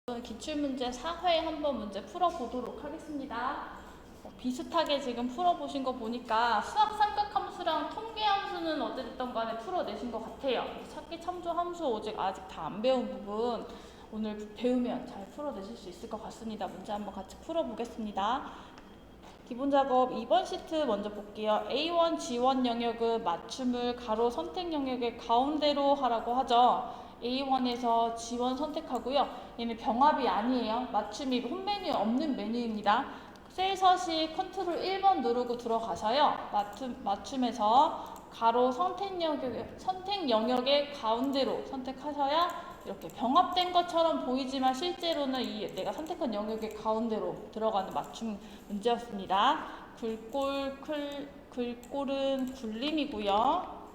기출문제 4회 한번 문제 풀어보도록 하겠습니다. 비슷하게 지금 풀어보신 거 보니까 수학 삼각함수랑 통계함수는 어찌됐든 간에 풀어내신 것 같아요. 찾기 참조함수 아직 다 안 배운 부분 오늘 배우면 잘 풀어내실 수 있을 것 같습니다. 문제 한번 같이 풀어보겠습니다. 기본 작업 2번 시트 먼저 볼게요. A1, G1 영역은 맞춤을 가로 선택 영역의 가운데로 하라고 하죠. A1에서 G1 선택하고요. 얘는 병합이 아니에요. 맞춤이 홈 메뉴 없는 메뉴입니다. 셀 서식 컨트롤 1번 누르고 들어가셔요. 맞춤에서 가로 선택 영역의 가운데로 선택하셔야 이렇게 병합된 것처럼 보이지만 실제로는 내가 선택한 영역의 가운데로 들어가는 맞춤 문제였습니다. 글꼴은 굴림이고요.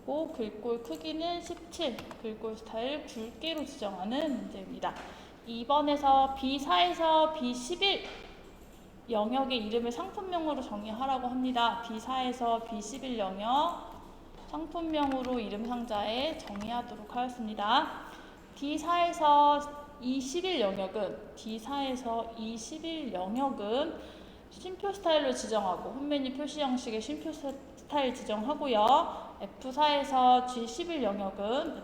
그리고 글꼴 크기는 17, 글꼴 스타일 굵게로 지정하는 문제입니다. 2번에서 B4에서 B11 영역의 이름을 상품명으로 정의하라고 합니다. B4에서 B11 영역 상품명으로 이름 상자에 정의하도록 하겠습니다. D4에서 E11 영역은 쉼표 스타일로 지정하고 홈메뉴 표시 형식의 쉼표 스타일 지정하고요. F4에서 G11 영역은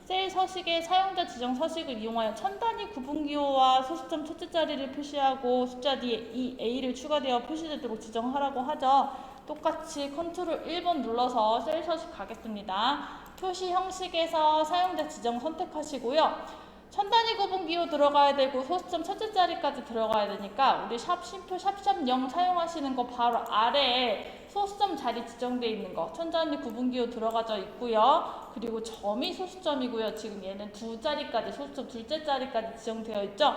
셀 서식의 사용자 지정 서식을 이용하여 천 단위 구분기호와 소수점 첫째 자리를 표시하고 숫자 뒤에 EA를 추가되어 표시되도록 지정하라고 하죠. 똑같이 컨트롤 1번 눌러서 셀 서식 가겠습니다. 표시 형식에서 사용자 지정 선택하시고요. 천 단위 구분기호 들어가야 되고 소수점 첫째 자리까지 들어가야 되니까 우리 샵 샵 0 사용하시는 거 바로 아래에 소수점 자리 지정되어 있는 거 천 단위 구분기호 들어가져 있고요. 그리고 점이 소수점이고요. 지금 얘는 두 자리까지 소수점 둘째 자리까지 지정되어 있죠.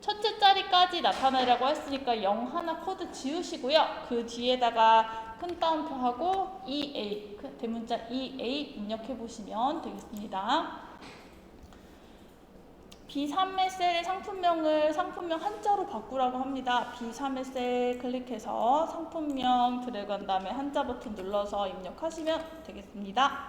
첫째 자리까지 나타내라고 했으니까 0 하나 코드 지우시고요. 그 뒤에다가 큰 따옴표 하고 EA 대문자 EA 입력해 보시면 되겠습니다. B3의 셀의 상품명 한자로 바꾸라고 합니다. B3의 셀 클릭해서 상품명 드래그 한 다음에 한자 버튼 눌러서 입력하시면 되겠습니다.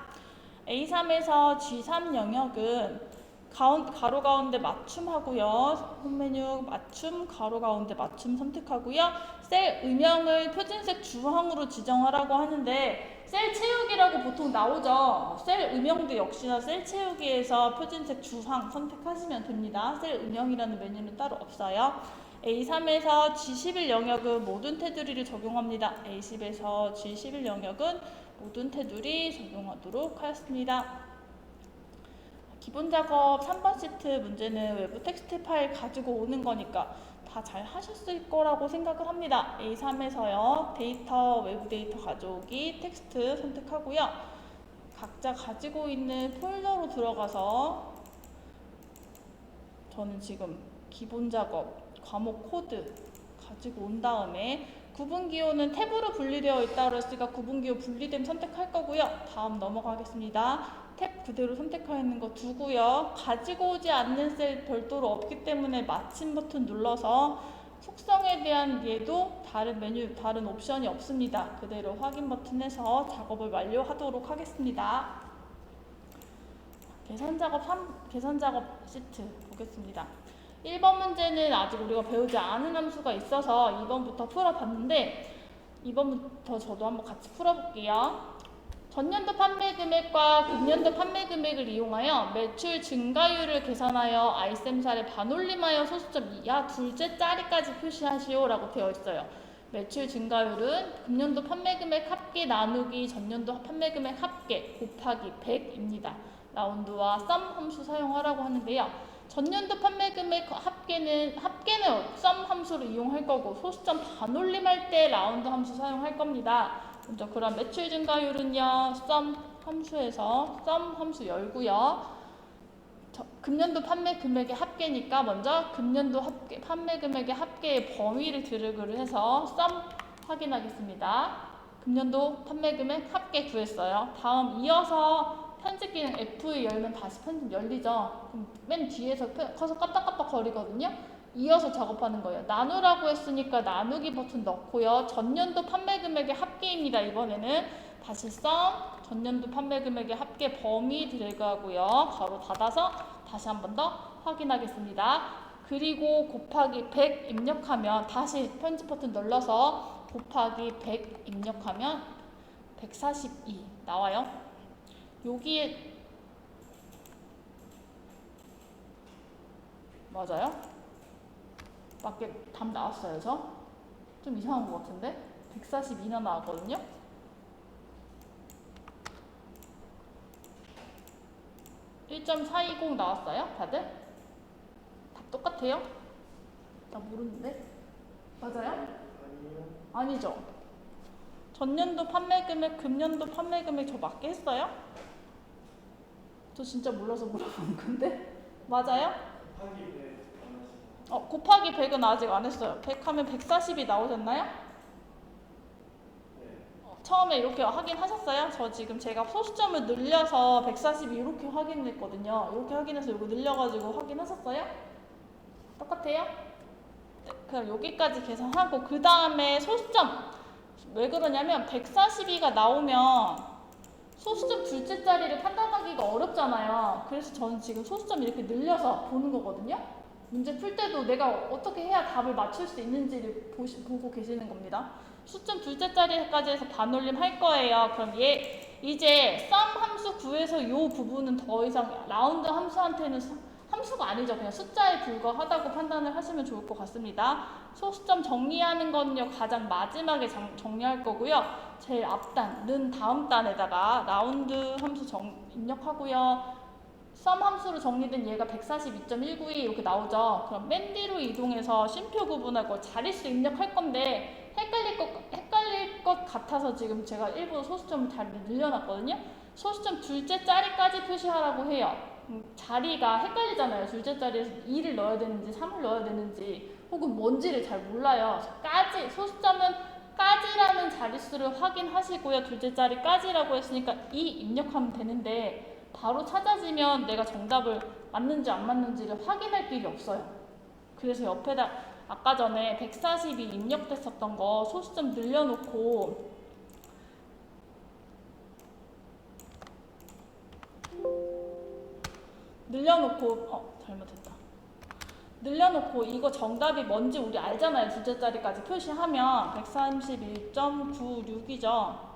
A3에서 G3 영역은 가로 가운데 맞춤하고요. 홈메뉴 맞춤, 가로 가운데 맞춤 선택하고요. 셀 음영을 표준색 주황으로 지정하라고 하는데 셀 채우기라고 보통 나오죠. 셀 음영도 역시나 셀 채우기에서 표준색 주황 선택하시면 됩니다. 셀 음영이라는 메뉴는 따로 없어요. A3에서 G11 영역은 모든 테두리를 적용합니다. A10에서 G11 영역은 모든 테두리 적용하도록 하였습니다. 기본 작업 3번 시트 문제는 외부 텍스트 파일 가지고 오는 거니까 다 잘 하셨을 거라고 생각을 합니다. A3에서요. 외부 데이터 가져오기, 텍스트 선택하고요. 각자 가지고 있는 폴더로 들어가서 저는 지금 기본 작업, 과목 코드 가지고 온 다음에 구분기호는 탭으로 분리되어 있다고 했으니까 구분기호 분리됨 선택할 거고요. 다음 넘어가겠습니다. 탭 그대로 선택하는 거 두고요. 가지고 오지 않는 셀 별도로 없기 때문에 마침 버튼 눌러서 속성에 대한 얘도 다른 옵션이 없습니다. 그대로 확인 버튼 해서 작업을 완료하도록 하겠습니다. 계산 작업 시트 보겠습니다. 1번 문제는 아직 우리가 배우지 않은 함수가 있어서 2번부터 풀어봤는데 2번부터 저도 한번 같이 풀어볼게요. 전년도 판매 금액과 금년도 판매 금액을 이용하여 매출 증가율을 계산하여 아이셈살에 반올림하여 소수점 이하 둘째 자리까지 표시하시오 라고 되어 있어요. 매출 증가율은 금년도 판매 금액 합계 나누기 전년도 판매 금액 합계 곱하기 100입니다. 라운드와 썸 함수 사용하라고 하는데요. 전년도 판매 금액 합계는 썸 함수를 이용할 거고 소수점 반올림할 때 라운드 함수 사용할 겁니다. 먼저 그럼 매출 증가율은요. 썸 함수에서 썸 함수 열고요. 금년도 판매 금액의 합계니까 먼저 금년도 판매 금액의 합계의 범위를 드래그를 해서 썸 확인하겠습니다. 금년도 판매 금액 합계 구했어요. 다음 이어서 편집 기능 F 열면 다시 편집 열리죠. 그럼 맨 뒤에서 커서 깜빡깜빡 거리거든요. 이어서 작업하는 거예요. 나누라고 했으니까 나누기 버튼 넣고요. 전년도 판매 금액의 합계입니다. 이번에는 다시 썸 전년도 판매 금액의 합계 범위 들어가고요. 가로 닫아서 다시 한 번 더 확인하겠습니다. 그리고 곱하기 100 입력하면 다시 편집 버튼 눌러서 곱하기 100 입력하면 142 나와요. 여기에 맞아요? 맞게 답 나왔어요, 저? 좀 이상한 것 같은데? 142나 나왔거든요? 1.420 나왔어요? 다들? 답 똑같아요? 나 모르는데? 맞아요? 아니죠? 전년도 판매 금액, 금년도 판매 금액 저 맞게 했어요? 저 진짜 몰라서 물어보는 건데? 맞아요? 곱하기 100은 아직 안 했어요. 100 하면 140이 나오셨나요? 처음에 이렇게 확인하셨어요? 저 지금 제가 소수점을 늘려서 140이 이렇게 확인했거든요. 이렇게 확인해서 이거 늘려가지고 확인하셨어요? 똑같아요? 네, 그럼 여기까지 계산하고 그 다음에 소수점 왜 그러냐면 142가 나오면 소수점 둘째 자리를 판단하기가 어렵잖아요. 그래서 저는 지금 소수점 이렇게 늘려서 보는 거거든요. 문제 풀 때도 내가 어떻게 해야 답을 맞출 수 있는지를 보고 계시는 겁니다. 수점 둘째 자리까지 해서 반올림 할 거예요. 그럼 이제 썸 함수 구해서 이 부분은 더 이상 라운드 함수한테는 함수가 아니죠. 그냥 숫자에 불과하다고 판단을 하시면 좋을 것 같습니다. 소수점 정리하는 거는요. 가장 마지막에 정리할 거고요. 제일 앞단, 는 다음 단에다가 라운드 함수 입력하고요. 썸 함수로 정리된 얘가 142.192 이렇게 나오죠. 그럼 맨 뒤로 이동해서 쉼표 구분하고 자릿수 입력할 건데 헷갈릴 것 같아서 지금 제가 일부러 소수점을 잘 늘려놨거든요. 소수점 둘째 자리까지 표시하라고 해요. 자리가 헷갈리잖아요. 둘째 자리에서 2를 넣어야 되는지 3을 넣어야 되는지 혹은 뭔지를 잘 몰라요. 소수점은 까지라는 자릿수를 확인하시고요. 둘째 자리까지라고 했으니까 2 입력하면 되는데 바로 찾아지면 내가 정답을 맞는지 안 맞는지를 확인할 필요 없어요. 그래서 옆에다 아까 전에 142 입력됐었던 거 소수점 늘려놓고 잘못했다. 늘려놓고 이거 정답이 뭔지 우리 알잖아요. 둘째 자리까지 표시하면 131.96이죠.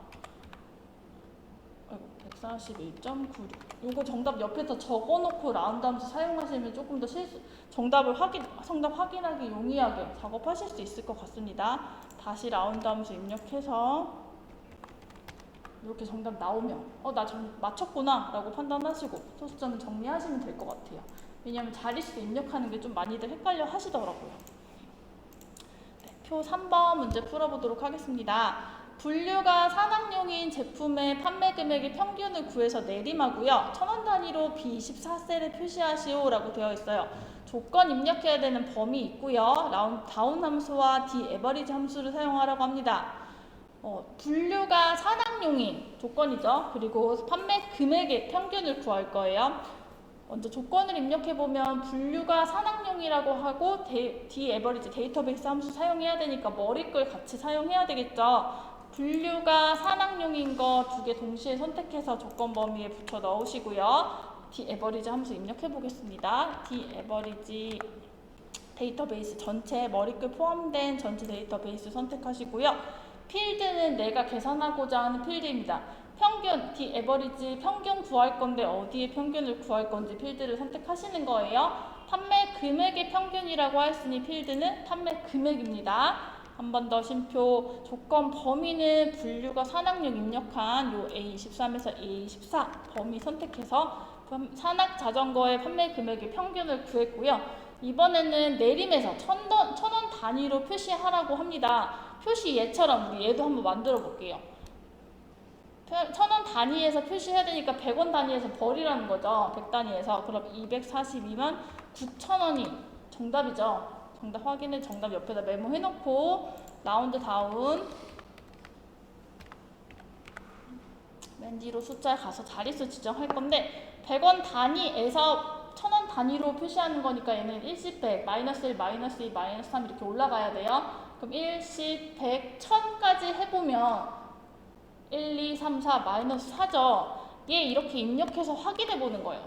141.96 요거 정답 옆에다 적어놓고 라운드 함수 사용하시면 조금 더 정답 확인하기 용이하게 작업하실 수 있을 것 같습니다. 다시 라운드 함수 입력해서 이렇게 정답 나오면 나 맞췄구나 라고 판단하시고 소수점을 정리하시면 될 것 같아요. 왜냐하면 자릿수 입력하는 게 좀 많이들 헷갈려 하시더라고요. 네, 표 3번 문제 풀어보도록 하겠습니다. 분류가 산악용인 제품의 판매 금액의 평균을 구해서 내림하고요. 1000원 단위로 B24셀에 표시하시오 라고 되어 있어요. 조건 입력해야 되는 범위 있고요. 다운 함수와 D-에버리지 함수를 사용하라고 합니다. 분류가 산악용인 조건이죠. 그리고 판매 금액의 평균을 구할 거예요. 먼저 조건을 입력해보면 분류가 산악용이라고 하고 D-에버리지 데이터베이스 함수 사용해야 되니까 머리글 같이 사용해야 되겠죠. 분류가 산악용인 거 두 개 동시에 선택해서 조건 범위에 붙여 넣으시고요. D-에버리지 함수 입력해 보겠습니다. D-에버리지 데이터베이스 전체 머리글 포함된 전체 데이터베이스 선택하시고요. 필드는 내가 계산하고자 하는 필드입니다. 평균, D-에버리지 평균 구할 건데 어디에 평균을 구할 건지 필드를 선택하시는 거예요. 판매 금액의 평균이라고 했으니 필드는 판매 금액입니다. 한 번 더 쉼표 조건 범위는 분류가 산악용 입력한 요 A23에서 A24 범위 선택해서 산악 자전거의 판매 금액의 평균을 구했고요. 이번에는 내림에서 1000원 단위로 표시하라고 합니다. 표시 얘처럼 우리 얘도 한번 만들어 볼게요. 1000원 단위에서 표시해야 되니까 100원 단위에서 버리라는 거죠. 100단위에서. 그럼 242만 9천원이 정답이죠. 정답 확인해 정답 옆에다 메모해놓고 라운드 다운 맨 뒤로 숫자에 가서 자릿수 지정할 건데 100원 단위에서 1000원 단위로 표시하는 거니까 얘는 1씩 100, 마이너스 1, 마이너스 2, 마이너스 3 이렇게 올라가야 돼요. 그럼 1씩 100, 1000까지 해보면 1, 2, 3, 4 마이너스 4죠. 얘 이렇게 입력해서 확인해 보는 거예요.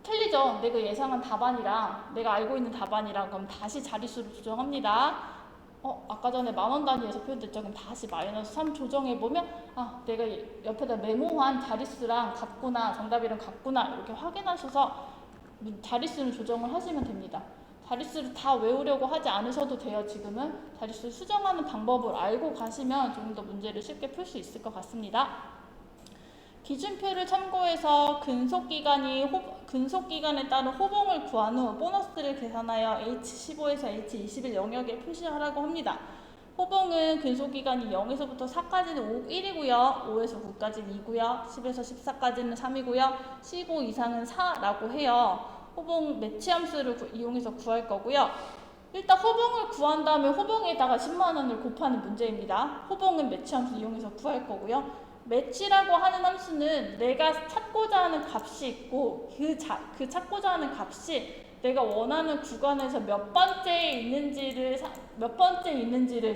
틀리죠? 내가 예상한 답안이랑 내가 알고 있는 답안이랑 그럼 다시 자릿수를 조정합니다. 아까 전에 만원 단위에서 표현됐죠? 그럼 다시 마이너스 3 조정해보면 내가 옆에다 메모한 자릿수랑 같구나, 정답이랑 같구나 이렇게 확인하셔서 자릿수를 조정을 하시면 됩니다. 자릿수를 다 외우려고 하지 않으셔도 돼요. 지금은 자릿수 수정하는 방법을 알고 가시면 조금 더 문제를 쉽게 풀 수 있을 것 같습니다. 기준표를 참고해서 근속기간에 따른 호봉을 구한 후 보너스를 계산하여 H15에서 H21 영역에 표시하라고 합니다. 호봉은 근속기간이 0에서부터 4까지는 1이고요. 5에서 9까지는 2고요. 10에서 14까지는 3이고요. 15 이상은 4라고 해요. 호봉 매치함수를 이용해서 구할 거고요. 일단 호봉을 구한 다음에 호봉에다가 10만원을 곱하는 문제입니다. 호봉은 매치함수 이용해서 구할 거고요. 매치라고 하는 함수는 내가 찾고자 하는 값이 있고 그 찾고자 하는 값이 내가 원하는 구간에서 몇 번째에 있는지를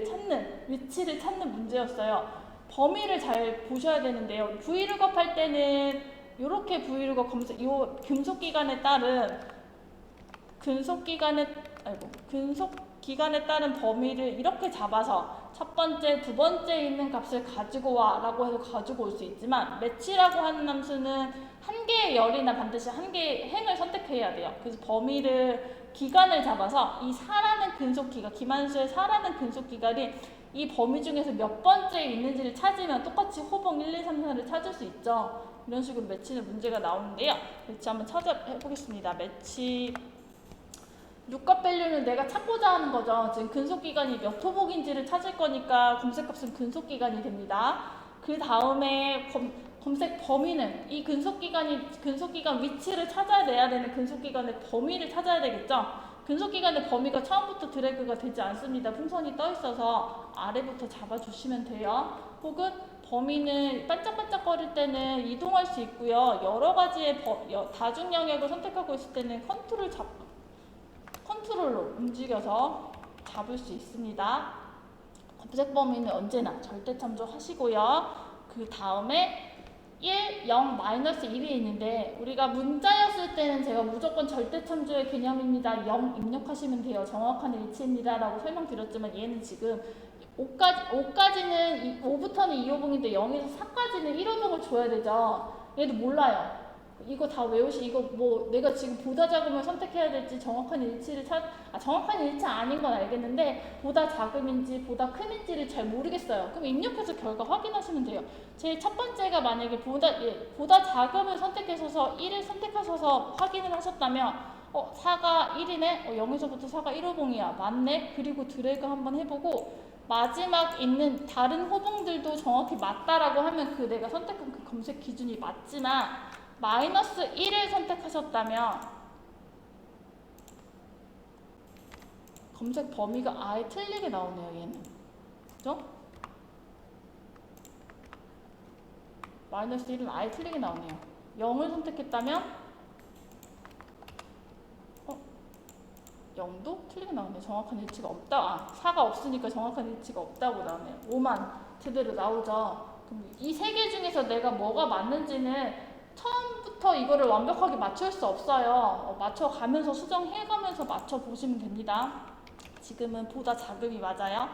찾는 위치를 찾는 문제였어요. 범위를 잘 보셔야 되는데요. Vlookup 할 때는 이렇게 Vlookup 검색 요 근속기간에 따른 범위를 이렇게 잡아서 첫 번째, 두 번째 있는 값을 가지고 와 라고 해서 가지고 올 수 있지만 매치라고 하는 함수는 한 개의 열이나 반드시 한 개의 행을 선택해야 돼요. 그래서 기간을 잡아서 이 4라는 근속기간, 기만수의 4라는 근속기간이 이 범위 중에서 몇 번째에 있는지를 찾으면 똑같이 호봉 1, 2, 3, 4를 찾을 수 있죠. 이런 식으로 매치는 문제가 나오는데요. 매치 한번 찾아보겠습니다. 매치 룩값 밸류는 내가 찾고자 하는 거죠. 지금 근속기간이 몇 호복인지를 찾을 거니까 검색값은 근속기간이 됩니다. 그 다음에 검색 범위는 이 근속기간 위치를 찾아내야 되는 근속기간의 범위를 찾아야 되겠죠. 근속기간의 범위가 처음부터 드래그가 되지 않습니다. 풍선이 떠 있어서 아래부터 잡아주시면 돼요. 혹은 범위는 반짝반짝거릴 때는 이동할 수 있고요. 여러 가지의 다중 영역을 선택하고 있을 때는 컨트롤로 움직여서 잡을 수 있습니다. 검색 범위는 언제나 절대 참조하시고요. 그 다음에 1, 0, 마이너스 1이 있는데 우리가 문자였을 때는 제가 무조건 절대 참조의 개념입니다. 0 입력하시면 돼요. 정확한 일치입니다. 라고 설명드렸지만 얘는 지금 5까지는 5부터는 2호봉인데 0에서 4까지는 1호봉을 줘야 되죠. 얘도 몰라요. 이거 다 이거 내가 지금 보다 작으면 선택해야 될지 정확한 일치 아닌 건 알겠는데 보다 작음인지 보다 큰인지를 잘 모르겠어요. 그럼 입력해서 결과 확인하시면 돼요. 제 첫 번째가 만약에 보다 작음을 선택하셔서 1을 선택하셔서 확인을 하셨다면 4가 1이네? 0에서부터 4가 1호봉이야. 맞네? 그리고 드래그 한번 해보고 마지막 있는 다른 호봉들도 정확히 맞다라고 하면 내가 선택한 그 검색 기준이 맞지만 마이너스 1을 선택하셨다면 검색 범위가 아예 틀리게 나오네요. 얘는 그죠? 마이너스 1은 아예 틀리게 나오네요. 0을 선택했다면 0도 틀리게 나오네요. 정확한 일치가 없다. 4가 없으니까 정확한 일치가 없다고 나오네요. 5만 제대로 나오죠. 그럼 이 세 개 중에서 내가 뭐가 맞는지는 처음부터 이거를 완벽하게 맞출 수 없어요. 맞춰가면서 수정해가면서 맞춰보시면 됩니다. 지금은 보다 작음이 맞아요.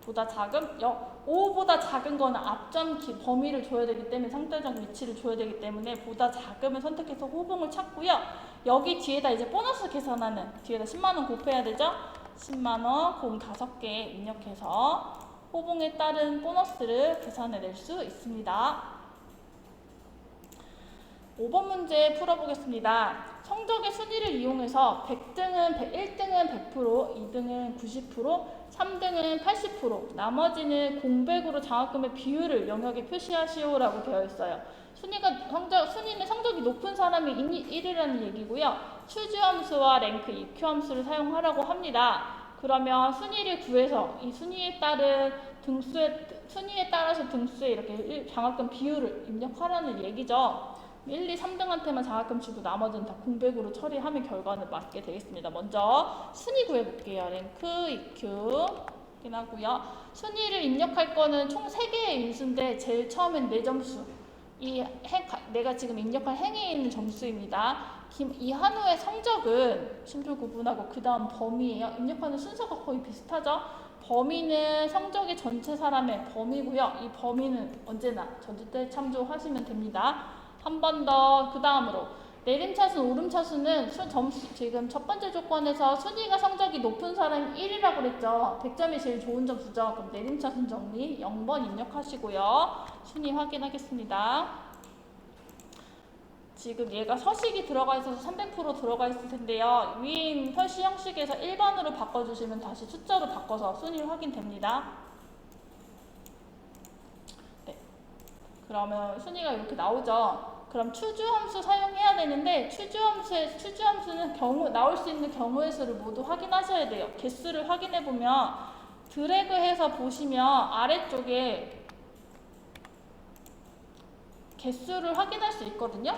보다 작음, 5보다 작은 거는 앞전 범위를 줘야 되기 때문에 상대적 위치를 줘야 되기 때문에 보다 작음을 선택해서 호봉을 찾고요. 여기 뒤에다 이제 보너스 계산하는 뒤에다 10만원 곱해야 되죠. 10만원 공 5개 입력해서 호봉에 따른 보너스를 계산해낼 수 있습니다. 5번 문제 풀어보겠습니다. 성적의 순위를 이용해서 100등은 1등은 100%, 2등은 90%, 3등은 80%, 나머지는 공백으로 장학금의 비율을 영역에 표시하시오라고 되어 있어요. 순위는 성적이 높은 사람이 1위라는 얘기고요. 추주함수와 랭크 EQ 함수를 사용하라고 합니다. 그러면 순위를 구해서 이 순위에 따라서 등수에 이렇게 장학금 비율을 입력하라는 얘기죠. 1, 2, 3등한테만 장학금 주고 나머지는 다 공백으로 처리하면 결과는 맞게 되겠습니다. 먼저 순위 구해볼게요. 랭크, EQ, 확인하고요. 순위를 입력할 거는 총 3개의 인수인데 제일 처음엔 내 점수. 내가 지금 입력할 행에 있는 점수입니다. 이한우의 성적은 심표 구분하고 그 다음 범위예요. 입력하는 순서가 거의 비슷하죠. 범위는 성적이 전체 사람의 범위고요. 이 범위는 언제나 전제때 참조하시면 됩니다. 한 번 더 그 다음으로 내림차순, 오름차순은 점수 지금 첫 번째 조건에서 순위가 성적이 높은 사람이 1이라고 그랬죠. 100점이 제일 좋은 점수죠. 그럼 내림차순 정리 0번 입력하시고요. 순위 확인하겠습니다. 지금 얘가 서식이 들어가 있어서 300% 들어가 있을 텐데요. 위인 표시 형식에서 1번으로 바꿔주시면 다시 숫자로 바꿔서 순위 확인됩니다. 네. 그러면 순위가 이렇게 나오죠. 그럼 추주함수 사용해야 되는데 추주함수는 나올 수 있는 경우의 수를 모두 확인하셔야 돼요. 개수를 확인해보면 드래그해서 보시면 아래쪽에 개수를 확인할 수 있거든요.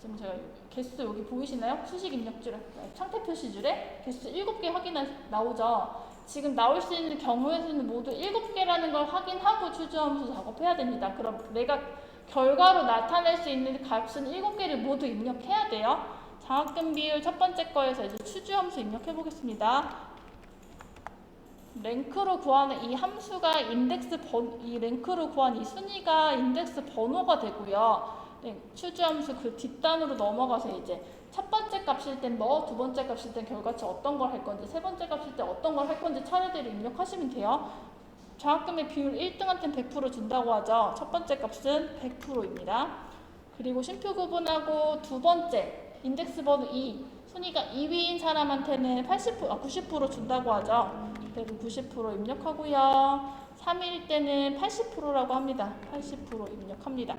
지금 제가 개수 여기 보이시나요? 수식 입력줄에 상태 표시줄에 개수 7개 나오죠. 지금 나올 수 있는 경우의 수는 모두 7개라는 걸 확인하고 추주함수 작업해야 됩니다. 그럼 내가 결과로 나타낼 수 있는 값은 7개를 모두 입력해야 돼요. 장학금 비율 첫 번째 거에서 이제 추주함수 입력해 보겠습니다. 랭크로 구하는 이 함수가 이 랭크로 구한 이 순위가 인덱스 번호가 되고요. 추주함수 그 뒷단으로 넘어가서 이제 첫 번째 값일 땐 뭐, 두 번째 값일 땐 결과치 어떤 걸 할 건지, 세 번째 값일 때 어떤 걸 할 건지 차례대로 입력하시면 돼요. 장학금의 비율 1등한테는 100% 준다고 하죠. 첫 번째 값은 100%입니다. 그리고 심표 구분하고 두 번째 인덱스 번호 2 순위가 2위인 사람한테는 90% 준다고 하죠. 그래도 90% 입력하고요. 3위일 때는 80%라고 합니다. 80% 입력합니다.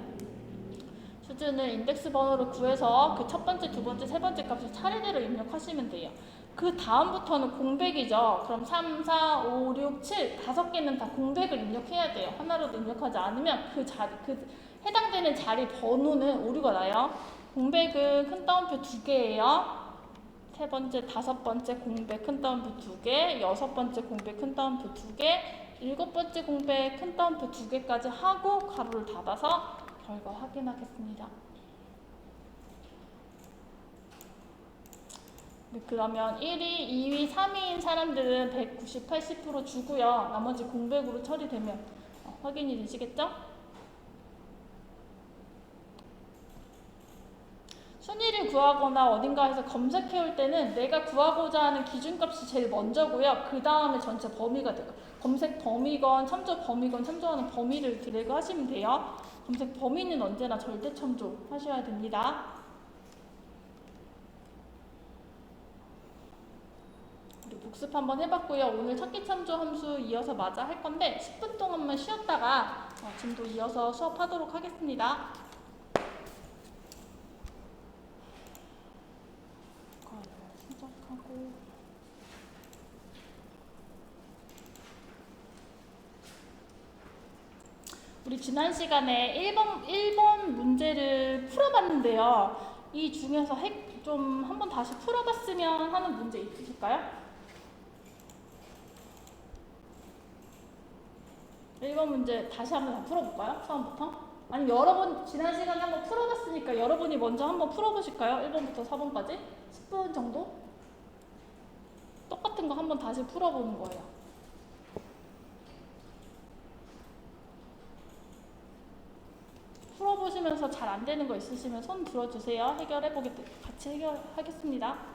수준은 인덱스 번호를 구해서 그 첫 번째, 두 번째, 세 번째 값을 차례대로 입력하시면 돼요. 그 다음부터는 공백이죠. 그럼 3, 4, 5, 6, 7 5개는 다 공백을 입력해야 돼요. 하나로도 입력하지 않으면 그 해당되는 자리 번호는 오류가 나요. 공백은 큰 따옴표 2개예요. 세 번째, 다섯 번째 공백 큰 따옴표 2개, 여섯 번째 공백 큰 따옴표 2개, 일곱 번째 공백 큰 따옴표 2개까지 하고 가로를 닫아서 결과 확인하겠습니다. 네, 그러면 1위, 2위, 3위인 사람들은 190, 80% 주고요. 나머지 공백으로 처리되면 확인이 되시겠죠? 순위를 구하거나 어딘가에서 검색해올 때는 내가 구하고자 하는 기준값이 제일 먼저고요. 그 다음에 전체 범위가 돼요. 검색 범위건 참조 범위건 참조하는 범위를 드래그 하시면 돼요. 검색 범위는 언제나 절대 참조하셔야 됩니다. 우리 복습 한번 해봤고요. 오늘 찾기 참조 함수 이어서 마저 할 건데 10분 동안만 쉬었다가 지금도 이어서 수업하도록 하겠습니다. 시작하고 우리 지난 시간에 1번 문제를 풀어봤는데요. 이 중에서 좀 한번 다시 풀어봤으면 하는 문제 있으실까요? 1번 문제 다시 한번 풀어볼까요? 처음부터? 아니 여러분 지난 시간에 한번 풀어봤으니까 여러분이 먼저 한번 풀어보실까요? 1번부터 4번까지? 10분 정도? 똑같은 거 한번 다시 풀어보는 거예요. 풀어보시면서 잘 안 되는 거 있으시면 손 들어주세요. 같이 해결하겠습니다.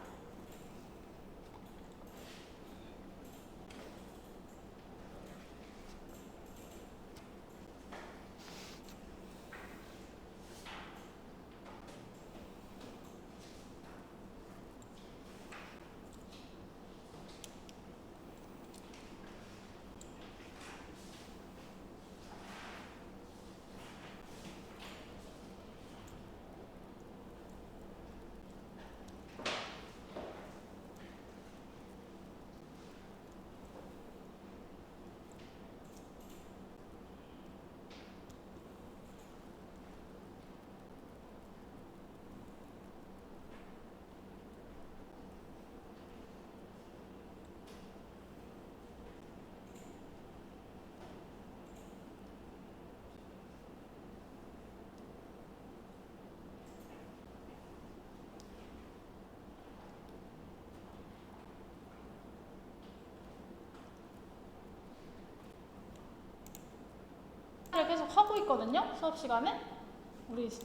계속 하고 있거든요. 수업 시간에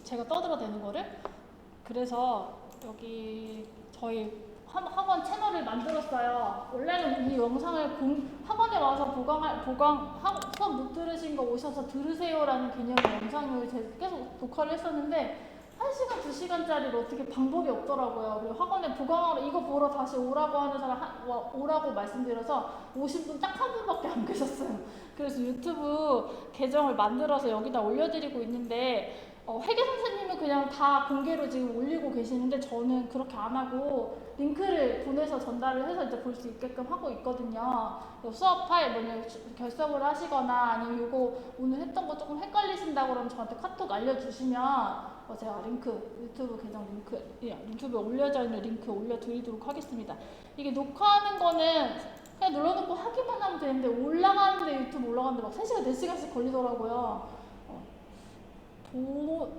제가 떠들어대는 거를. 그래서 여기 저희 학원 채널을 만들었어요. 원래는 이 영상을 학원에 와서 수업 못 들으신 거 오셔서 들으세요라는 개념의 영상을 계속 녹화를 했었는데 1시간, 2시간짜리로 어떻게 방법이 없더라고요. 그리고 학원에 보강하러 이거 보러 다시 오라고 하는 사람 오라고 말씀드려서 오신 분 딱 한 분밖에 안 계셨어요. 그래서 유튜브 계정을 만들어서 여기다 올려드리고 있는데 회계 선생님은 그냥 다 공개로 지금 올리고 계시는데 저는 그렇게 안 하고 링크를 보내서 전달을 해서 이제 볼 수 있게끔 하고 있거든요. 수업 파일 결석을 하시거나 아니면 이거 오늘 했던 거 조금 헷갈리신다고 그러면 저한테 카톡 알려주시면 제가 유튜브 계정 유튜브에 올려져 있는 링크 올려드리도록 하겠습니다. 이게 녹화하는 거는 그냥 눌러놓고 하기만 하면 되는데 유튜브 올라가는데 막 3시간, 4시간씩 걸리더라고요.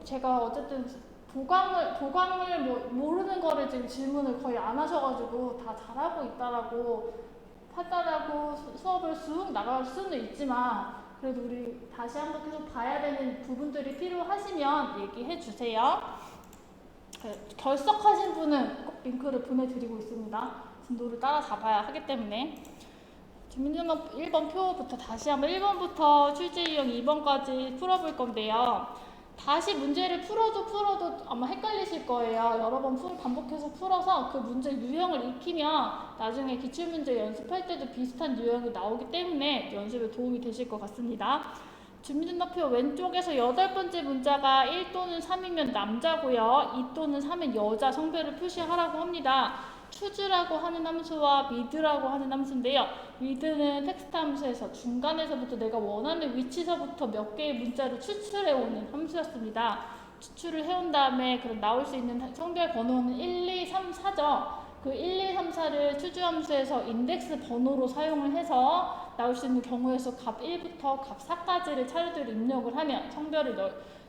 제가 어쨌든 보강을 모르는 거를 지금 질문을 거의 안 하셔가지고 다 잘하고 있다라고 수업을 쑥 나갈 수는 있지만 그래도 우리 다시 한번 계속 봐야 되는 부분들이 필요하시면 얘기해 주세요. 결석하신 분은 꼭 링크를 보내드리고 있습니다. 진도를 따라잡아야 하기 때문에. 주민등록 1번 표부터 다시 한번 1번부터 출제 유형 2번까지 풀어볼 건데요. 다시 문제를 풀어도 아마 헷갈리실 거예요. 여러 번 반복해서 풀어서 그 문제 유형을 익히면 나중에 기출문제 연습할 때도 비슷한 유형이 나오기 때문에 연습에 도움이 되실 것 같습니다. 주민등록표 왼쪽에서 8번째 문자가 1 또는 3이면 남자고요. 2 또는 3은 여자 성별을 표시하라고 합니다. 추즈라고 하는 함수와 미드라고 하는 함수인데요. 미드는 텍스트 함수에서 중간에서부터 내가 원하는 위치서부터 몇 개의 문자를 추출해오는 함수였습니다. 추출을 해온 다음에 그럼 나올 수 있는 성별 번호는 1, 2, 3, 4죠. 그 1, 2, 3, 4를 추주 함수에서 인덱스 번호로 사용을 해서 나올 수 있는 경우에서 값 1부터 값 4까지를 차례대로 입력을 하면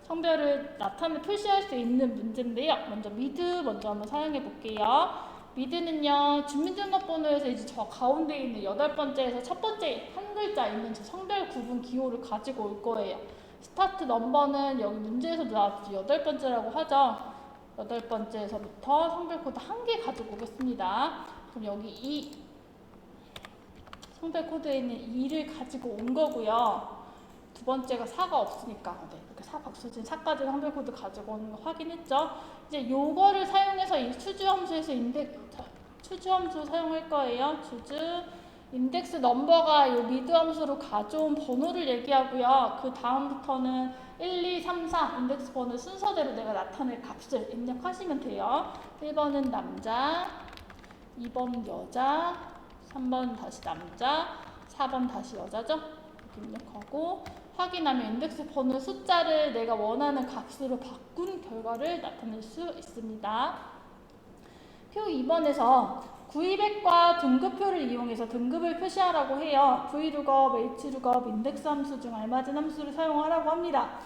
성별을 표시할 수 있는 문제인데요. 먼저 미드 한번 사용해 볼게요. 미드는요, 주민등록번호에서 이제 저 가운데 있는 8번째에서 첫 번째 한 글자 있는 저 성별 구분 기호를 가지고 올 거예요. 스타트 넘버는 여기 문제에서도 나왔죠. 8번째라고 하죠. 8번째에서부터 성별 코드 1개 가지고 오겠습니다. 그럼 여기 성별 코드에 있는 2를 가지고 온 거고요. 두 번째가 4가 없으니까 이렇게 4 박수진 4까지 성별 코드 가지고 오는 거 확인했죠. 이제 요거를 사용해서 이 추주 함수에서 추주 함수 사용할 거예요. 추주 인덱스 넘버가 이 미드 함수로 가져온 번호를 얘기하고요. 그 다음부터는 1, 2, 3, 4 인덱스 번호 순서대로 내가 나타낼 값을 입력하시면 돼요. 1번은 남자, 2번 여자, 3번 다시 남자, 4번 다시 여자죠. 이렇게 입력하고 확인하면 인덱스 번호 숫자를 내가 원하는 값으로 바꾼 결과를 나타낼 수 있습니다. 표 2번에서 구입액과 등급표를 이용해서 등급을 표시하라고 해요. Vlookup, Hlookup, 인덱스 함수 중 알맞은 함수를 사용하라고 합니다.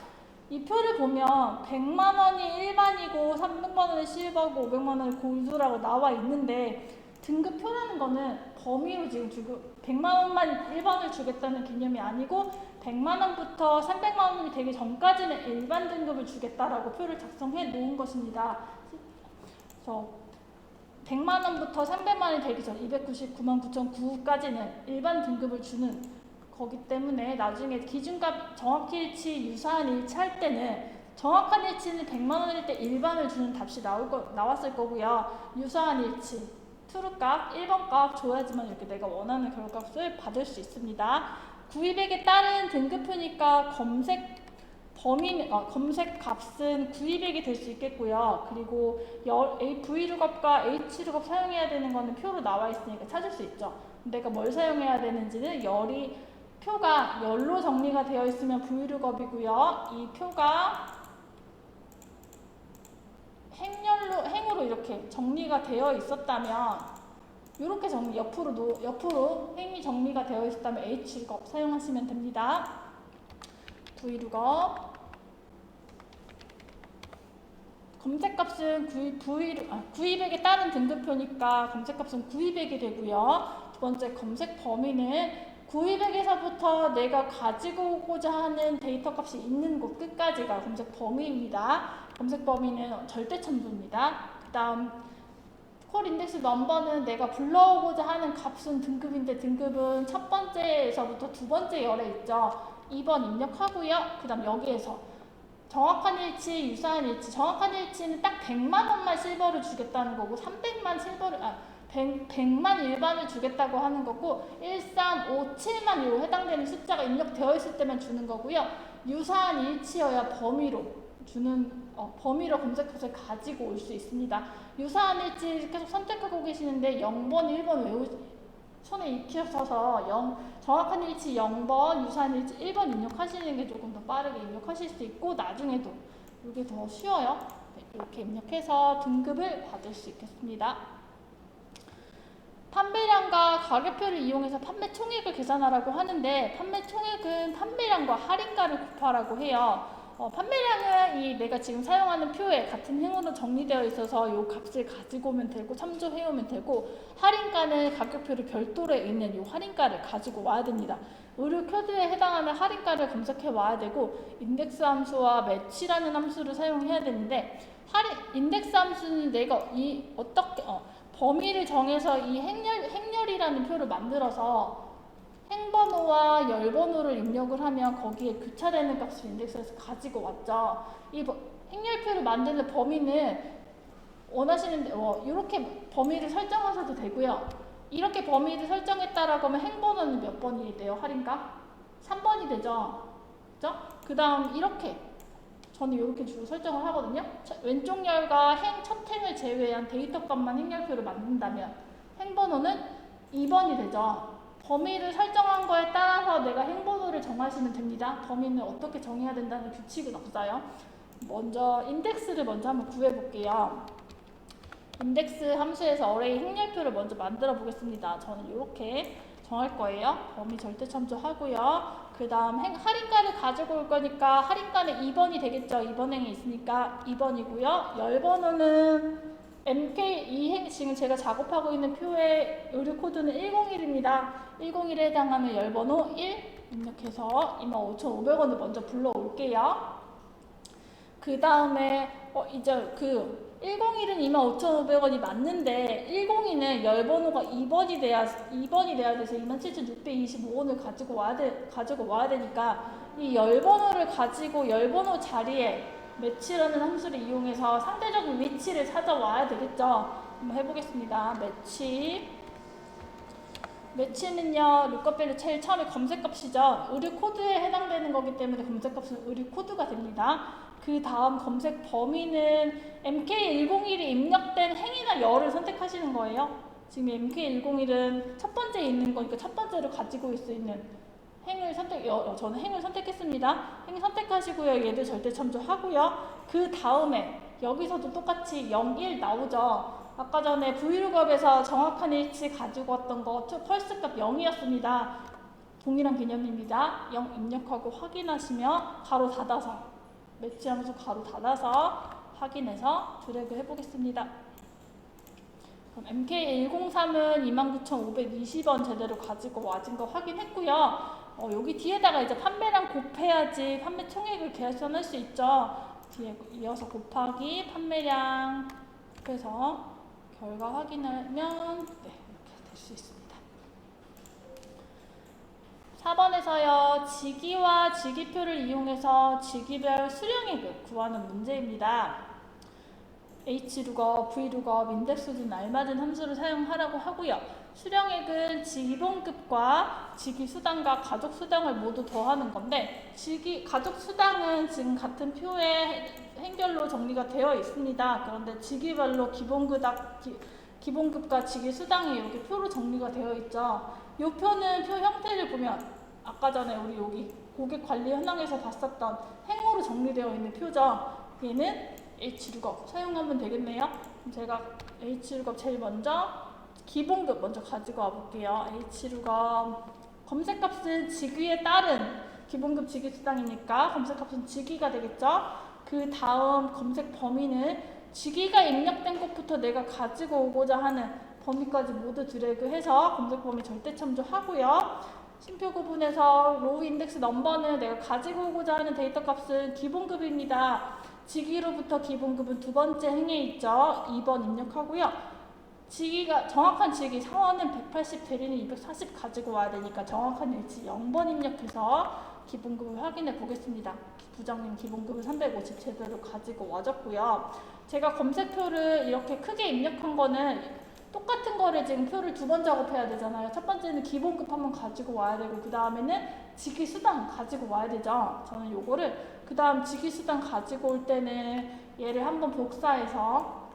이 표를 보면 100만원이 일반이고 300만원이 실버고 500만원이 골드라고 나와 있는데 등급표라는 거는 범위로 지금 주고 100만원만 1번을 주겠다는 개념이 아니고 100만원부터 300만원이 되기 전까지는 일반 등급을 주겠다라고 표를 작성해 놓은 것입니다. 그래서 100만원부터 300만원이 되기 전 299만 9,900까지는 일반 등급을 주는 거기 때문에 나중에 기준값 정확히 일치, 유사한 일치 할 때는 정확한 일치는 100만원일 때 일반을 주는 값이 나왔을 거고요. 유사한 일치, true값, 1번 값 줘야지만 이렇게 내가 원하는 결과값을 받을 수 있습니다. 구입액에 따른 등급표니까 검색 값은 구입액이 될 수 있겠고요. 그리고 Vlookup과 Hlookup 사용해야 되는 거는 표로 나와 있으니까 찾을 수 있죠. 내가 뭘 사용해야 되는지는 표가 열로 정리가 되어 있으면 Vlookup이고요. 이 표가 행으로 이렇게 정리가 되어 있었다면 이렇게 옆으로 행이 정리가 되어 있었다면 Hlookup 사용하시면 됩니다. Vlookup 검색값은 구입액에 따른 등급표니까 검색값은 구입액이 되고요. 두 번째 검색 범위는 구입액에서부터 내가 가지고 오고자 하는 데이터 값이 있는 곳 끝까지가 검색 범위입니다. 검색 범위는 절대 참조입니다. 그 다음 콜 인덱스 넘버는 내가 불러오고자 하는 값은 등급인데 등급은 첫 번째에서부터 두 번째 열에 있죠. 2번 입력하고요. 그 다음 여기에서 정확한 일치, 유사한 일치. 정확한 일치는 딱 100만 원만 실버를 주겠다는 거고 300만 실버를 100만 일반을 주겠다고 하는 거고 1357만 요 해당되는 숫자가 입력되어 있을 때만 주는 거고요. 유사한 일치여야 범위로 주는 범위로 검색컷을 가지고 올 수 있습니다. 유사한 일치 계속 선택하고 계시는데 0번, 1번 손에 익히셔서 정확한 일치 0번, 유사한 일치 1번 입력하시는 게 조금 더 빠르게 입력하실 수 있고 나중에도 이게 더 쉬워요. 네, 이렇게 입력해서 등급을 받을 수 있겠습니다. 판매량과 가격표를 이용해서 판매 총액을 계산하라고 하는데 판매 총액은 판매량과 할인가를 곱하라고 해요. 판매량은 내가 지금 사용하는 표에 같은 행으로 정리되어 있어서 이 값을 가지고 오면 되고 참조해 오면 되고 할인가는 가격표를 별도로 있는 이 할인가를 가지고 와야 됩니다. 의류 코드에 해당하는 할인가를 검색해 와야 되고 인덱스 함수와 매치라는 함수를 사용해야 되는데 인덱스 함수는 내가 범위를 정해서 이 행렬이라는 표를 만들어서 행번호와 열번호를 입력을 하면 거기에 교차되는 값을 인덱스에서 가지고 왔죠. 이 행렬표를 만드는 범위는 원하시는데 이렇게 범위를 설정하셔도 되고요. 이렇게 범위를 설정했다라고 하면 행번호는 몇 번이 돼요? 할인가? 3번이 되죠. 그죠? 그 다음 이렇게 저는 이렇게 주로 설정을 하거든요. 왼쪽 열과 첫 행을 제외한 데이터 값만 행렬표를 만든다면 행번호는 2번이 되죠. 범위를 설정한 거에 따라서 내가 행번호를 정하시면 됩니다. 범위는 어떻게 정해야 된다는 규칙은 없어요. 먼저 인덱스를 먼저 한번 구해볼게요. 인덱스 함수에서 어레이 행렬표를 먼저 만들어 보겠습니다. 저는 이렇게 정할 거예요. 범위 절대 참조하고요. 그 다음 할인가를 가지고 올 거니까 할인가는 2번이 되겠죠. 2번 행에 있으니까 2번이고요. 열번호는 MK2행 지금 제가 작업하고 있는 표의 의류 코드는 101입니다. 101에 해당하는 열번호 1 입력해서 25,500원을 먼저 불러올게요. 그 다음에 이제 101은 25,500원이 맞는데 102는 열번호가 2번이 돼야 돼서 27,625원을 가지고 와야 되니까 이 열번호를 가지고 열번호 자리에 매치라는 함수를 이용해서 상대적인 위치를 찾아와야 되겠죠. 한번 해보겠습니다. 매치는요, 룩업밸류 제일 처음에 검색값이죠. 의류 코드에 해당되는 거기 때문에 검색값은 의류 코드가 됩니다. 그 다음 검색 범위는 MK101이 입력된 행이나 열을 선택하시는 거예요. 지금 MK101은 첫 번째에 있는 거니까 첫 번째로 가지고 있을 수 있는 저는 행을 선택했습니다. 행 선택하시고요. 얘도 절대 참조하고요. 그 다음에 여기서도 똑같이 0, 1 나오죠. 아까 전에 브이룩업에서 정확한 일치 가지고 왔던 거 펄스 값 0이었습니다. 동일한 개념입니다. 0 입력하고 확인하시면 가로 닫아서 매치하면서 가로 닫아서 확인해서 드래그 해보겠습니다. 그럼 MK103은 29,520원 제대로 가지고 와진 거 확인했고요. 여기 뒤에다가 이제 판매량 곱해야지 판매 총액을 계산할 수 있죠. 뒤에 이어서 곱하기 판매량 곱해서 결과 확인하면 이렇게 될 수 있습니다. 4번에서요. 직위와 직위표를 이용해서 직위별 수령액을 구하는 문제입니다. H룩업, V룩업, 인덱스 등 알맞은 함수를 사용하라고 하고요. 수령액은 기본급과 직위수당과 가족수당을 모두 더하는 건데 가족수당은 지금 같은 표에 행별로 정리가 되어 있습니다. 그런데 직위별로 기본급과 직위수당이 이렇게 표로 정리가 되어 있죠. 이 표는 표 형태를 보면 아까 전에 우리 여기 고객관리 현황에서 봤었던 행으로 정리되어 있는 표죠. 얘는 H룩업 사용하면 되겠네요. 그럼 제가 H룩업 제일 먼저 기본급 먼저 가지고 와볼게요. H룩업 검색값은 직위에 따른 기본급 직위수당이니까 검색값은 직위가 되겠죠. 그 다음 검색 범위는 직위가 입력된 곳부터 내가 가지고 오고자 하는 범위까지 모두 드래그해서 검색 범위 절대 참조하고요. 쉼표 구분에서 로우 인덱스 넘버는 내가 가지고 오고자 하는 데이터 값은 기본급입니다. 직위로부터 기본급은 두 번째 행에 있죠. 2번 입력하고요. 직위가 정확한 직위 상원은 180, 대리는 240 가지고 와야 되니까 정확한 일치 0번 입력해서 기본급을 확인해 보겠습니다. 부장님 기본급은 350 제대로 가지고 와줬고요. 제가 검색표를 이렇게 크게 입력한 거는 똑같은 거를 지금 표를 두 번 작업해야 되잖아요. 첫 번째는 기본급 한번 가지고 와야 되고 그 다음에는 직위수당 가지고 와야 되죠. 저는 요거를 그 다음 직위수당 가지고 올 때는 얘를 한번 복사해서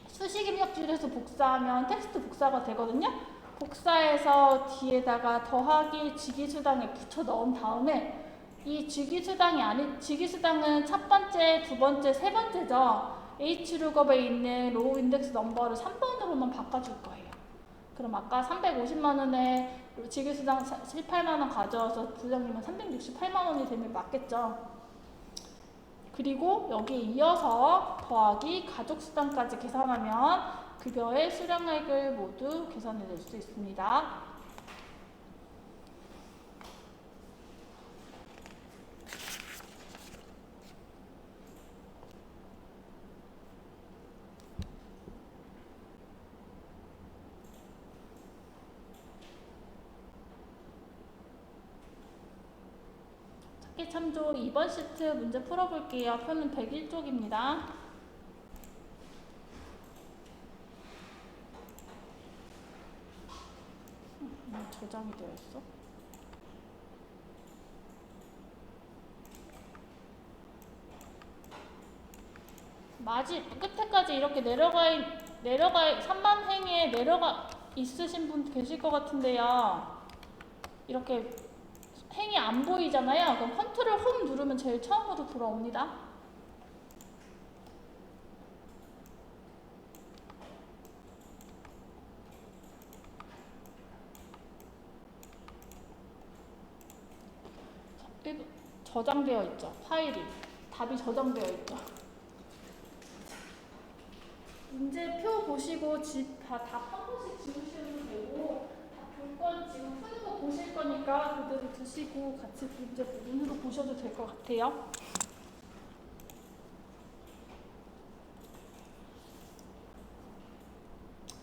수식 입력줄에서 복사하면 텍스트 복사가 되거든요. 복사해서 뒤에다가 더하기 직위수당에 붙여 넣은 다음에 이 직위수당은 첫 번째, 두 번째, 세 번째죠. H룩업에 있는 로우 인덱스 넘버를 3번으로만 바꿔줄 거예요. 그럼 아까 350만원에 직위수당 18만원 가져와서 부장님은 368만원이 되면 맞겠죠. 그리고 여기에 이어서 더하기 가족수당까지 계산하면 급여의 수령액을 모두 계산해낼 수 있습니다. 참조 2번 시트 문제 풀어볼게요. 표는 101쪽입니다. 저장이 되어 있어. 끝에까지 이렇게 내려가 3번 행에 내려가 있으신 분 계실 것 같은데요. 이렇게 행이 안 보이잖아요. 그럼 컨트롤 홈 누르면 제일 처음으로 돌아옵니다. 저장되어 있죠. 파일이. 답이 저장되어 있죠. 문제표 보시고 답 한 번씩 지우셔도 되고 볼 건 지금 푸는 거 보실 거니까 그대로 드시고 같이 문제 눈으로 보셔도 될 것 같아요.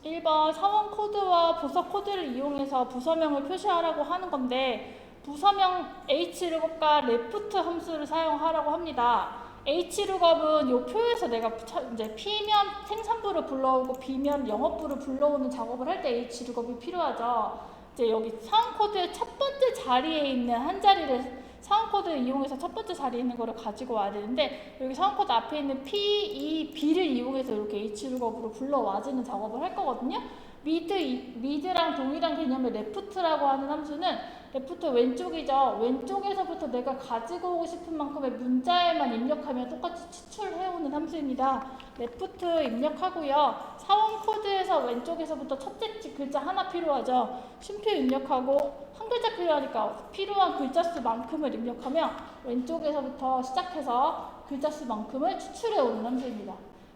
(1번) 사원 코드와 부서 코드를 이용해서 부서명을 표시하라고 하는 건데 부서명 hlookup과 left 함수를 사용하라고 합니다. hlookup은 이 표에서 내가 이제 P면 생산부를 불러오고 B면 영업부를 불러오는 작업을 할 때 hlookup이 필요하죠. 이제 여기 사원 코드의 첫 번째 자리에 있는 한 자리를 사원 코드를 이용해서 첫 번째 자리에 있는 거를 가지고 와야 되는데 여기 사원 코드 앞에 있는 P, E, B를 이용해서 이렇게 hlookup으로 불러와주는 작업을 할 거거든요. 미드랑 동일한 개념의 레프트라고 하는 함수는 레프트 왼쪽이죠. 왼쪽에서부터 내가 가지고 오고 싶은 만큼의 문자에만 입력하면 똑같이 추출해오는 함수입니다. 레프트 입력하고요. 사원 코드에서 왼쪽에서부터 첫째 글자 하나 필요하죠. 쉼표 입력하고 한 글자 필요하니까 필요한 글자 수만큼을 입력하면 왼쪽에서부터 시작해서 글자 수만큼을 추출해오는 함수입니다.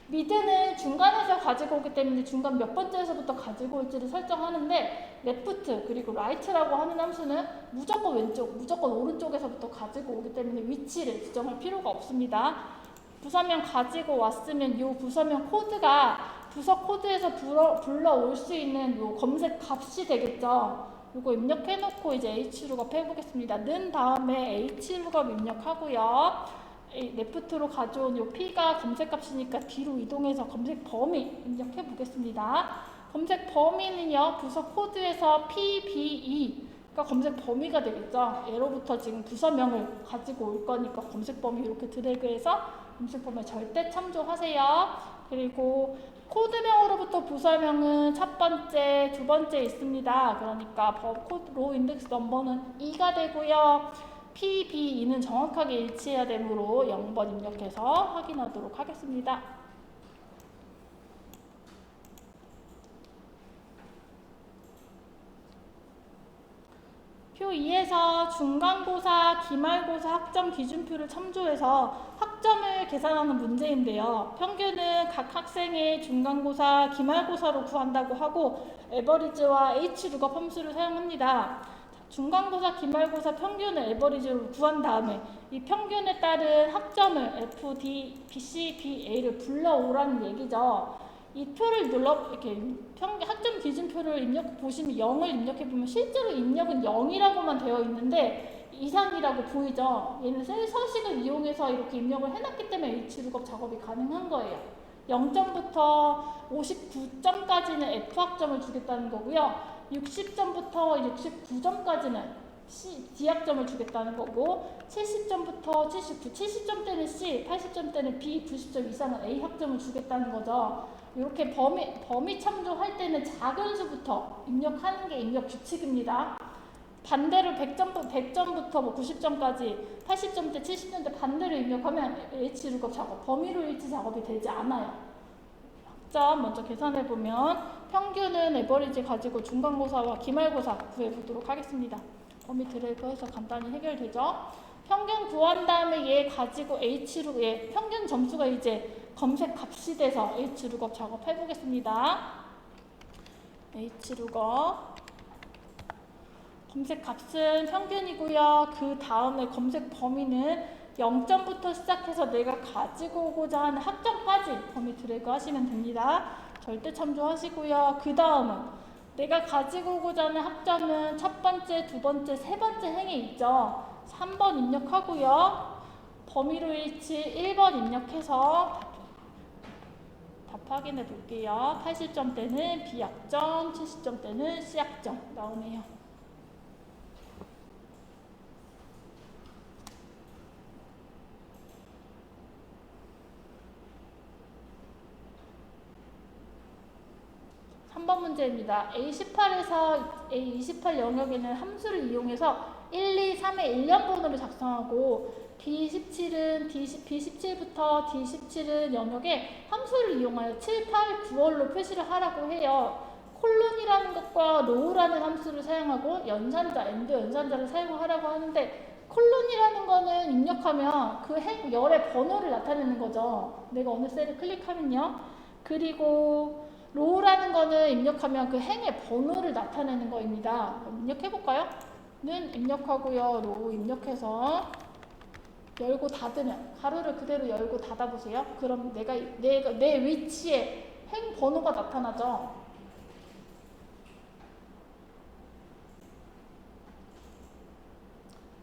미드는 중간에서 가지고 오기 때문에 중간 몇 번째에서부터 가지고 올지를 설정하는데 레프트 그리고 라이트라고 하는 함수는 무조건 왼쪽, 무조건 오른쪽에서부터 가지고 오기 때문에 위치를 지정할 필요가 없습니다. 부서명 가지고 왔으면 이 부서명 코드가 부서 코드에서 불러올 수 있는 요 검색 값이 되겠죠. 이거 입력해놓고 이제 hlookup 해보겠습니다. 는 다음에 hlookup 입력하고요. 레프트로 가져온 요 P가 검색값이니까 뒤로 이동해서 검색 범위 입력해 보겠습니다. 검색 범위는요, 부서 코드에서 PBE가 검색 범위가 되겠죠. 예로부터 지금 부서명을 가지고 올 거니까 검색 범위 이렇게 드래그해서 검색 범위 절대 참조하세요. 그리고 코드명으로부터 부서명은 첫 번째, 두 번째 있습니다. 그러니까 로우 인덱스 넘버는 2가 되고요. PBE는 정확하게 일치해야 되므로 0번 입력해서 확인하도록 하겠습니다. 표 2에서 중간고사, 기말고사 학점 기준표를 참조해서 학점을 계산하는 문제인데요. 평균은 각 학생의 중간고사, 기말고사로 구한다고 하고 에버리지와 H룩업 함수를 사용합니다. 중간고사, 기말고사 평균을 에버리지로 구한 다음에 이 평균에 따른 학점을 F, D, BC, BA를 불러오라는 얘기죠. 이 표를 이렇게 학점 기준표를 보시면 0을 입력해보면 실제로 입력은 0이라고만 되어 있는데 이상이라고 보이죠. 얘는 서식을 이용해서 이렇게 입력을 해놨기 때문에 H룩업 작업이 가능한 거예요. 0점부터 59점까지는 F학점을 주겠다는 거고요. 60점부터 69점까지는 D학점을 주겠다는 거고 70점부터 79, 70점대는 C, 80점대는 B, 90점 이상은 A학점을 주겠다는 거죠. 이렇게 범위 참조할 때는 작은 수부터 입력하는 게 입력 규칙입니다. 반대로 100점부터 90점까지 80점대, 70점대 반대로 입력하면 H룩업 작업, 범위로 일치 작업이 되지 않아요. 학점 먼저 계산해보면 평균은 에버리지 가지고 중간고사와 기말고사 구해보도록 하겠습니다. 범위 드래그해서 간단히 해결되죠. 평균 구한 다음에 얘 가지고 H룩업, 얘 평균 점수가 이제 검색 값이 돼서 H룩업 작업해보겠습니다. H룩업 검색 값은 평균이고요. 그 다음에 검색 범위는 0점부터 시작해서 내가 가지고 오고자 하는 학점까지 범위 드래그 하시면 됩니다. 절대 참조하시고요. 그 다음은 내가 가지고 오고자 하는 학점은 첫 번째, 두 번째, 세 번째 행에 있죠. 3번 입력하고요. 범위로 일치 1번 입력해서 답 확인해 볼게요. 80점대는 B학점, 70점대는 C학점 나오네요. 번 문제입니다. A18에서 A28 영역에는 함수를 이용해서 1, 2, 3의 1년번호를 작성하고 B17부터 D17은 영역에 함수를 이용하여 7, 8, 9월로 표시를 하라고 해요. 콜론이라는 것과 로우라는 함수를 사용하고 연산자, 엔드 연산자를 사용하라고 하는데 콜론이라는 거는 입력하면 그 열의 번호를 나타내는 거죠. 내가 어느 셀을 클릭하면요. 그리고 로우라는 거는 입력하면 그 행의 번호를 나타내는 거입니다. 입력해볼까요? 는 입력하고요. 로우 입력해서 열고 닫으면 가로를 그대로 열고 닫아보세요. 그럼 내 위치에 행 번호가 나타나죠.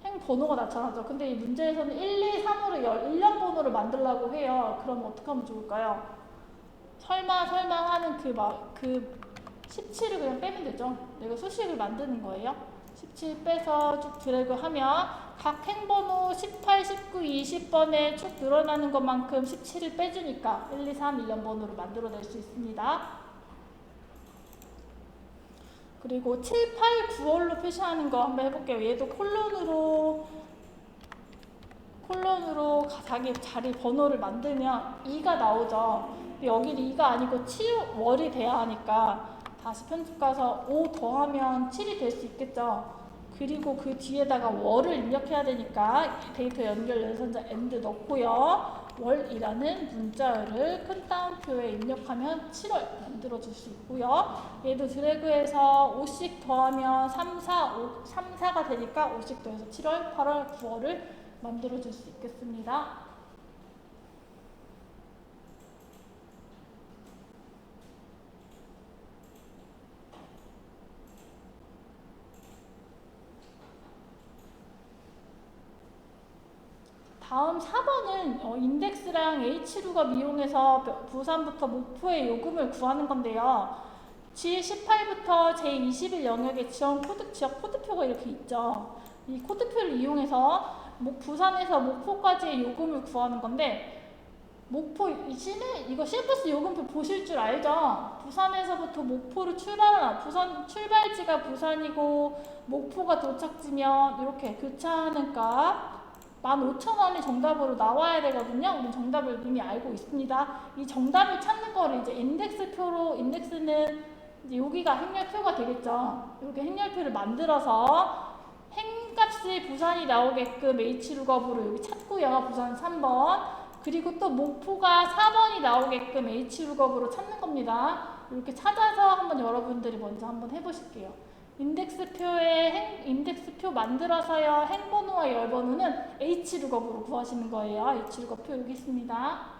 행 번호가 나타나죠. 근데 이 문제에서는 1, 2, 3으로 1년 번호를 만들려고 해요. 그럼 어떻게 하면 좋을까요? 설마 하는 그 17을 그냥 빼면 되죠. 내가 수식을 만드는 거예요. 17 빼서 쭉 드래그 하면 각 행번호 18, 19, 20번에 쭉 늘어나는 것만큼 17을 빼주니까 1, 2, 3, 1년 번호를 만들어낼 수 있습니다. 그리고 7, 8, 9월로 표시하는 거 한번 해볼게요. 얘도 콜론으로 자기 자리 번호를 만들면 2가 나오죠. 여기는 2가 아니고 7월이 돼야 하니까 다시 편집 가서 5 더하면 7이 될 수 있겠죠. 그리고 그 뒤에다가 월을 입력해야 되니까 데이터 연결 연산자 엔드 넣고요. 월이라는 문자열을 큰 따옴표에 입력하면 7월 만들어줄 수 있고요. 얘도 드래그해서 5씩 더하면 3, 4가 되니까 5씩 더해서 7월, 8월, 9월을 만들어줄 수 있겠습니다. 다음 4번은 인덱스랑 H룩업 이용해서 부산부터 목포의 요금을 구하는 건데요. G18부터 J21 영역의 지역 코드표가 이렇게 있죠. 이 코드표를 이용해서 부산에서 목포까지의 요금을 구하는 건데 목포 시내 이거 시외버스 요금표 보실 줄 알죠? 부산에서부터 목포로 부산 출발지가 부산이고 목포가 도착지면 이렇게 교차하는 값 15,000원이 정답으로 나와야 되거든요. 우리 정답을 이미 알고 있습니다. 이 정답을 찾는 거를 이제 인덱스는 이제 여기가 행렬표가 되겠죠. 이렇게 행렬표를 만들어서 행값이 부산이 나오게끔 H룩업으로 여기 찾고요. 부산 3번. 그리고 또 목표가 4번이 나오게끔 H룩업으로 찾는 겁니다. 이렇게 찾아서 한번 여러분들이 먼저 한번 해보실게요. 인덱스표 만들어서요. 행번호와 열번호는 H룩업으로 구하시는 거예요. H룩업표 여기 있습니다.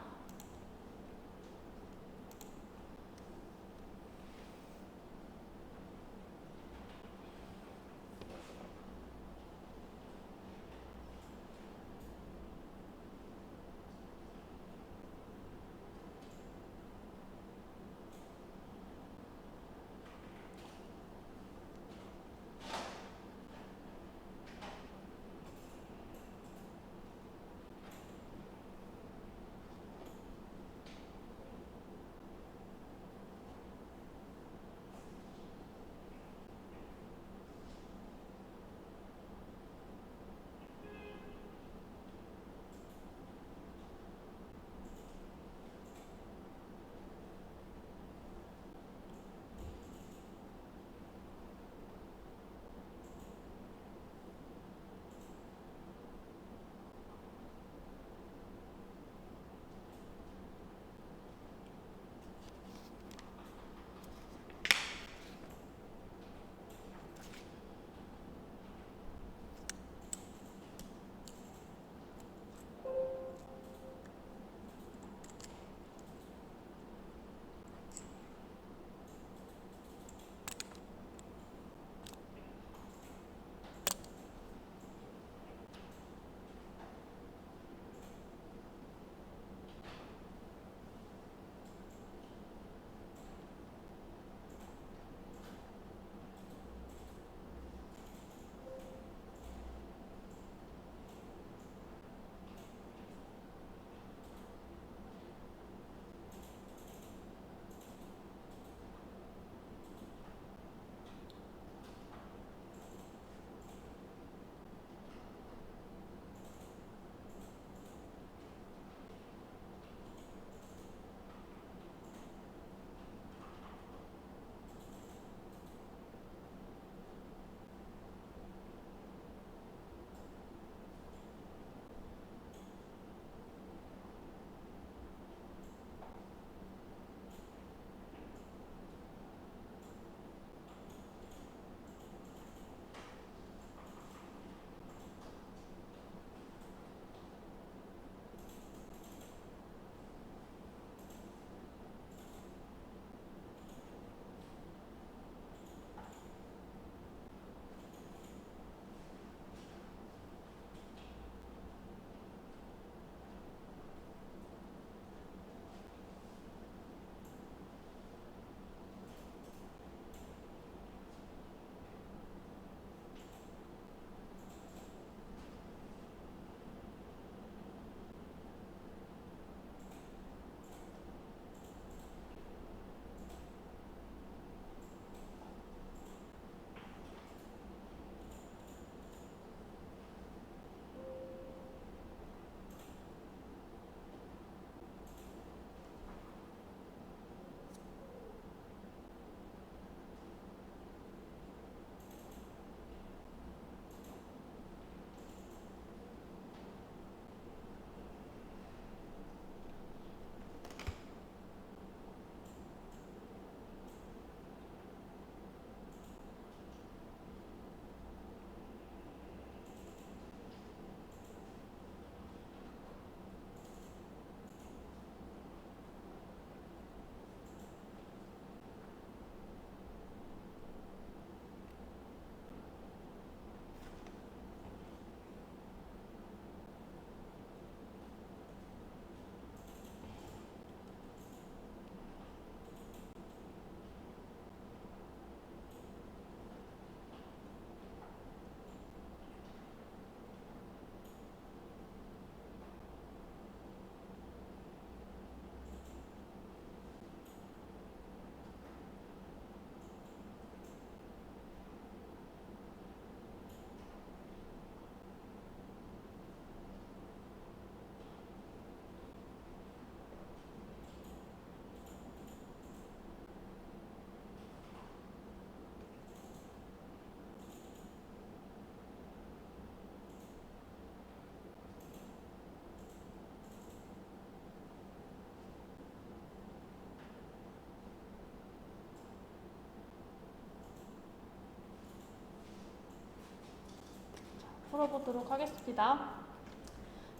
풀어보도록 하겠습니다.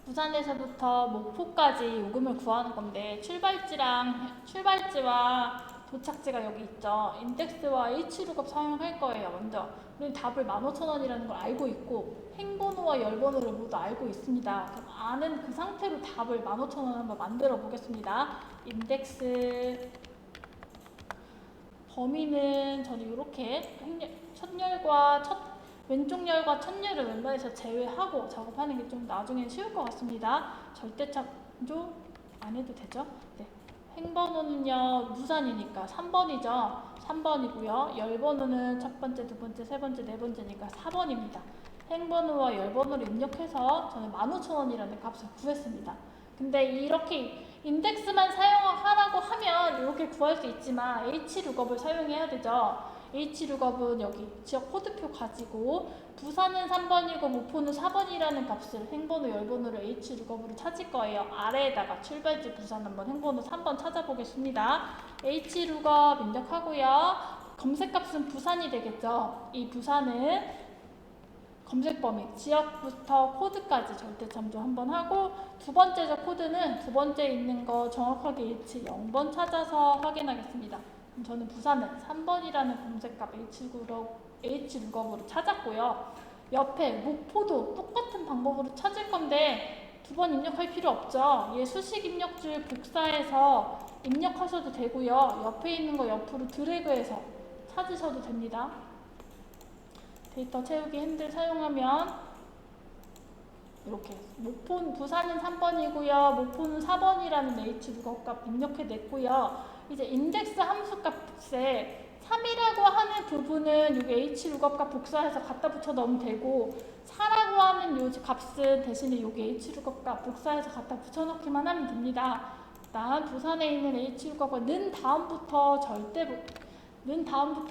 부산에서부터 목포까지 요금을 구하는 건데 출발지와 도착지가 여기 있죠. 인덱스와 H룩업 사용할 거예요. 먼저 우리는 답을 15,000원이라는 걸 알고 있고 행번호와 열번호를 모두 알고 있습니다. 그럼 아는 그 상태로 답을 15,000원 한번 만들어 보겠습니다. 인덱스 범위는 저는 이렇게 왼쪽 열과 첫 열을 왼발에서 제외하고 작업하는 게 좀 나중엔 쉬울 것 같습니다. 절대창조 안 해도 되죠? 네. 행번호는요, 무산이니까 3번이죠. 3번이고요. 열번호는 첫 번째, 두 번째, 세 번째, 네 번째니까 4번입니다. 행번호와 열번호를 입력해서 저는 15,000원이라는 값을 구했습니다. 근데 이렇게 인덱스만 사용하라고 하면 이렇게 구할 수 있지만 H룩업을 사용해야 되죠. H룩업은 여기 지역 코드표 가지고 부산은 3번이고 목포는 4번이라는 값을 행번호, 열번호를 H룩업으로 찾을 거예요. 아래에다가 출발지 부산 한번 행번호 3번 찾아보겠습니다. H룩업 입력하고요. 검색값은 부산이 되겠죠. 이 부산은 검색 범위, 지역부터 코드까지 절대 참조 한번 하고 두 번째 코드는 두 번째 있는 거 정확하게 일치 0번 찾아서 확인하겠습니다. 그럼 저는 부산은 3번이라는 검색값 H룩업으로 찾았고요. 옆에 목포도 똑같은 방법으로 찾을 건데 두 번 입력할 필요 없죠. 얘 수식 입력줄 복사해서 입력하셔도 되고요. 옆에 있는 거 옆으로 드래그해서 찾으셔도 됩니다. 데이터 채우기 핸들 사용하면 이렇게 부산은 3번이고요. 목포는 4번이라는 H룩업 값 입력해냈고요. 이제 인덱스 함수 값에 3이라고 하는 부분은 여기 H룩업 값 복사해서 갖다 붙여 넣으면 되고 4라고 하는 요 값은 대신에 여기 H룩업 값 복사해서 갖다 붙여 넣기만 하면 됩니다. 일단 부산에 있는 H룩업은 는 다음부터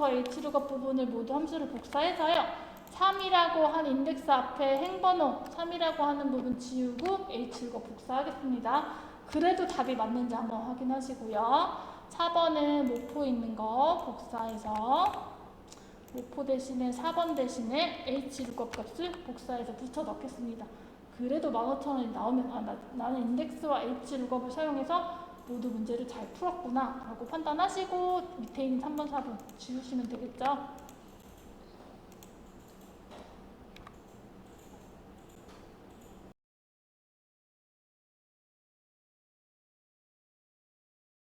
H룩업 부분을 모두 함수를 복사해서요. 3이라고 한 인덱스 앞에 행번호 3이라고 하는 부분 지우고 H룩업 복사하겠습니다. 그래도 답이 맞는지 한번 확인하시고요. 4번은 목포 있는 거 복사해서 목포 대신에 4번 대신에 H룩업 값을 복사해서 붙여 넣겠습니다. 그래도 15,000원이 나오면 나는 인덱스와 H룩업을 사용해서 모두 문제를 잘 풀었구나 라고 판단하시고 밑에 있는 3번, 4번 지우시면 되겠죠.